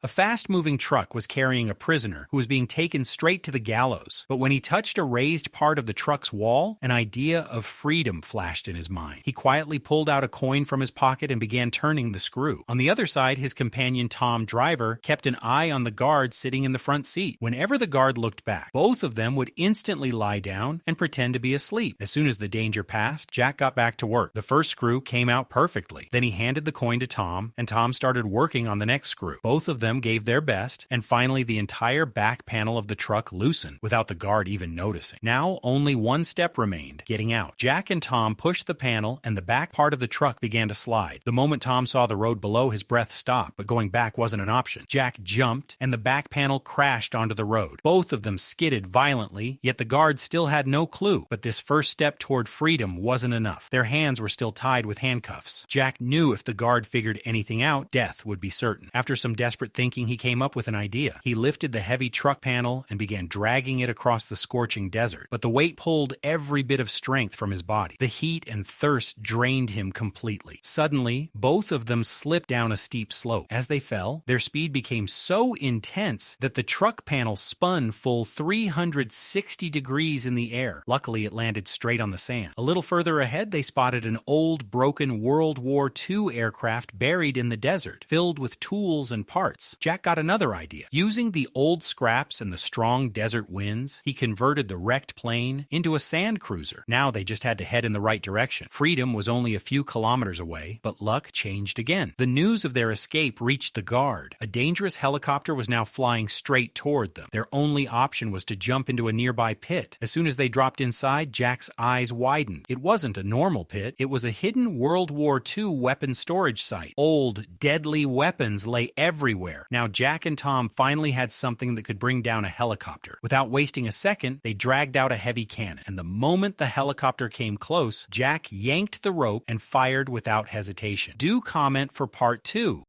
A fast-moving truck was carrying a prisoner who was being taken straight to the gallows, but when he touched a raised part of the truck's wall, an idea of freedom flashed in his mind. He quietly pulled out a coin from his pocket and began turning the screw. On the other side, his companion Tom Driver kept an eye on the guard sitting in the front seat. Whenever the guard looked back, both of them would instantly lie down and pretend to be asleep. As soon as the danger passed, Jack got back to work. The first screw came out perfectly. Then he handed the coin to Tom, and Tom started working on the next screw. Both of them gave their best, and finally the entire back panel of the truck loosened without the guard even noticing. Now only one step remained: getting out. Jack and Tom pushed the panel, and the back part of the truck began to slide. The moment Tom saw the road below, his breath stopped, but going back wasn't an option. Jack jumped, and the back panel crashed onto the road. Both of them skidded violently, yet the guard still had no clue. But this first step toward freedom wasn't enough. Their hands were still tied with handcuffs. Jack knew if the guard figured anything out, death would be certain. After some desperate thinking, he came up with an idea. He lifted the heavy truck panel and began dragging it across the scorching desert. But the weight pulled every bit of strength from his body. The heat and thirst drained him completely. Suddenly, both of them slipped down a steep slope. As they fell, their speed became so intense that the truck panel spun full 360 degrees in the air. Luckily, it landed straight on the sand. A little further ahead, they spotted an old, broken World War II aircraft buried in the desert, filled with tools and parts. Jack got another idea. Using the old scraps and the strong desert winds, he converted the wrecked plane into a sand cruiser. Now they just had to head in the right direction. Freedom was only a few kilometers away, but luck changed again. The news of their escape reached the guard. A dangerous helicopter was now flying straight toward them. Their only option was to jump into a nearby pit. As soon as they dropped inside, Jack's eyes widened. It wasn't a normal pit. It was a hidden World War II weapon storage site. Old, deadly weapons lay everywhere. Now Jack and Tom finally had something that could bring down a helicopter. Without wasting a second, they dragged out a heavy cannon, and the moment the helicopter came close, Jack yanked the rope and fired without hesitation. Do comment for part 2.